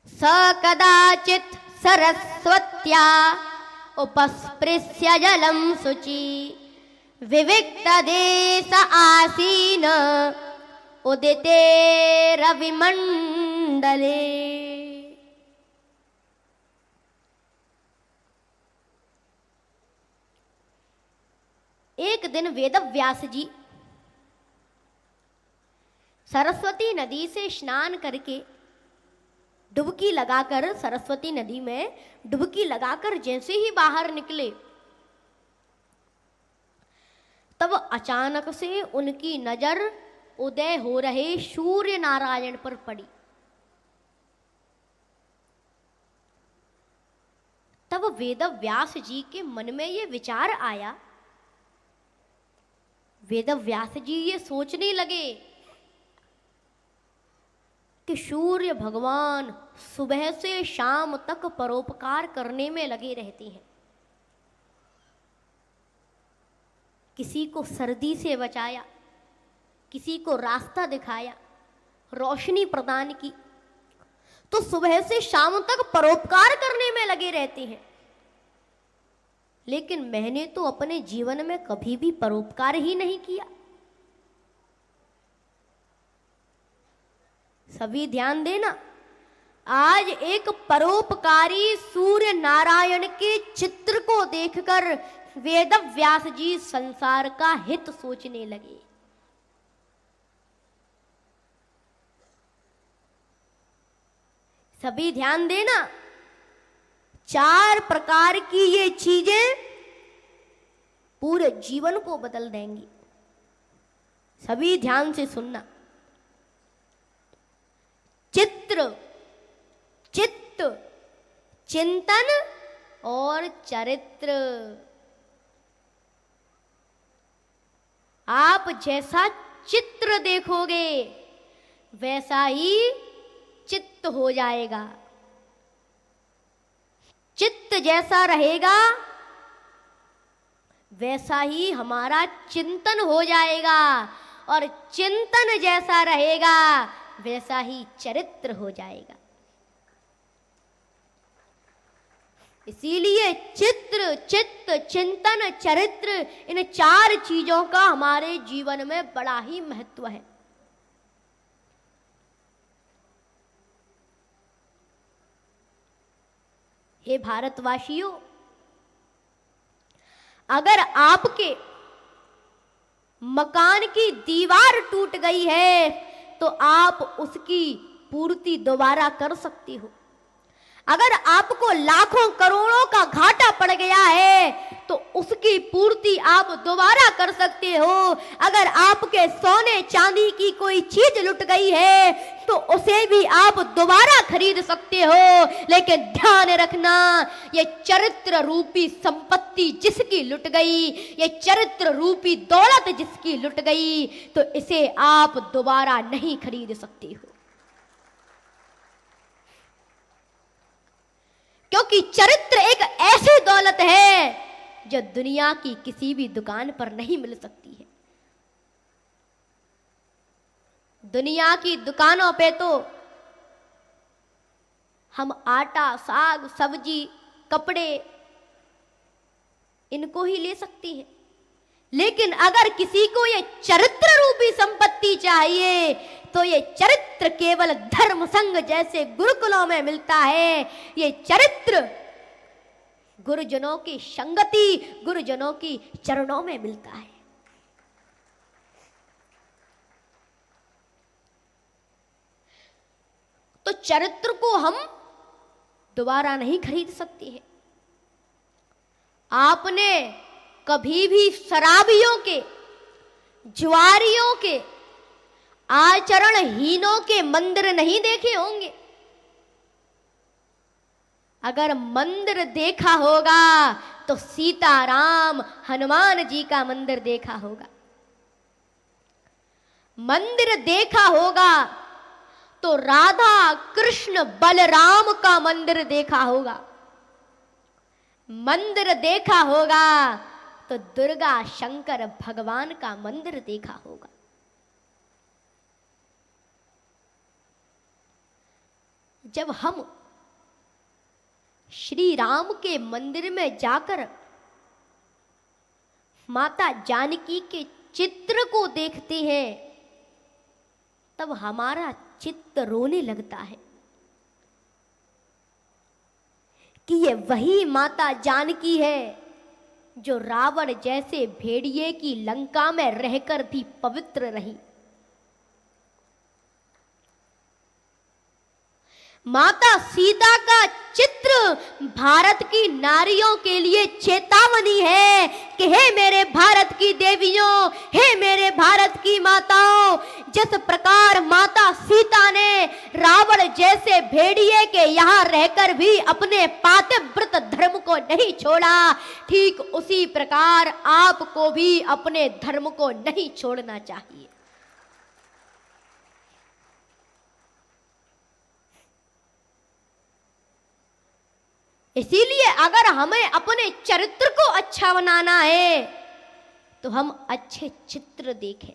स कदाचित् सरस्वत्या उपस्पृश्य जलं शुचि विविक्तदेश आसीन उदिते रविमंडले। एक दिन वेदव्यास जी सरस्वती नदी से स्नान करके डुबकी लगाकर, सरस्वती नदी में डुबकी लगाकर जैसे ही बाहर निकले, तब अचानक से उनकी नजर उदय हो रहे सूर्य नारायण पर पड़ी। तब वेदव्यास जी के मन में ये विचार आया, वेदव्यास जी ये सोचने लगे कि सूर्य भगवान सुबह से शाम तक परोपकार करने में लगे रहते हैं। किसी को सर्दी से बचाया, किसी को रास्ता दिखाया, रोशनी प्रदान की, तो सुबह से शाम तक परोपकार करने में लगे रहते हैं। लेकिन मैंने तो अपने जीवन में कभी भी परोपकार ही नहीं किया। सभी ध्यान देना, आज एक परोपकारी सूर्य नारायण के चित्र को देखकर वेदव्यास जी संसार का हित सोचने लगे। सभी ध्यान देना, 4 प्रकार की ये चीजें पूरे जीवन को बदल देंगी। सभी ध्यान से सुनना। चित्र, चित्त, चिंतन और चरित्र। आप जैसा चित्र देखोगे वैसा ही चित्त हो जाएगा। चित्त जैसा रहेगा वैसा ही हमारा चिंतन हो जाएगा, और चिंतन जैसा रहेगा वैसा ही चरित्र हो जाएगा। इसीलिए चित्र, चित्त, चिंतन, चरित्र, इन 4 चीजों का हमारे जीवन में बड़ा ही महत्व है। हे भारतवासियों, अगर आपके मकान की दीवार टूट गई है तो आप उसकी पूर्ति दोबारा कर सकती हो। अगर आपको लाखों करोड़ों का घाटा पड़ गया है तो उसकी पूर्ति आप दोबारा कर सकते हो। अगर आपके सोने चांदी की कोई चीज लुट गई है तो उसे भी आप दोबारा खरीद सकते हो। लेकिन ध्यान रखना, ये चरित्र रूपी संपत्ति जिसकी लुट गई, ये चरित्र रूपी दौलत जिसकी लुट गई, तो इसे आप दोबारा नहीं खरीद सकते हो। क्योंकि चरित्र एक ऐसी दौलत है जो दुनिया की किसी भी दुकान पर नहीं मिल सकती है। दुनिया की दुकानों पे तो हम आटा, साग, सब्जी, कपड़े इनको ही ले सकती हैं, लेकिन अगर किसी को ये चरित्र रूपी संपत्ति चाहिए तो ये चरित्र केवल धर्म संघ जैसे गुरुकुलों में मिलता है। ये चरित्र गुरुजनों की संगति, गुरुजनों की चरणों में मिलता है। तो चरित्र को हम दोबारा नहीं खरीद सकते हैं। आपने कभी भी शराबियों के, जुआरियों के, आचरणहीनों के मंदिर नहीं देखे होंगे। अगर मंदिर देखा होगा तो सीताराम, हनुमान जी का मंदिर देखा होगा। मंदिर देखा होगा तो राधा, कृष्ण, बलराम का मंदिर देखा होगा। मंदिर देखा होगा तो दुर्गा, शंकर भगवान का मंदिर देखा होगा। जब हम श्री राम के मंदिर में जाकर माता जानकी के चित्र को देखते हैं, तब हमारा चित्त रोने लगता है कि ये वही माता जानकी है जो रावण जैसे भेड़िए की लंका में रहकर भी पवित्र रही। माता सीता का चित्र भारत की नारियों के लिए चेतावनी है कि हे मेरे भारत की देवियों, हे मेरे भारत की माताओं, जिस प्रकार माता सीता ने रावण जैसे भेड़िए के यहाँ रहकर भी अपने पातिव्रत धर्म को नहीं छोड़ा, ठीक उसी प्रकार आपको भी अपने धर्म को नहीं छोड़ना चाहिए। इसीलिए अगर हमें अपने चरित्र को अच्छा बनाना है तो हम अच्छे चित्र देखें।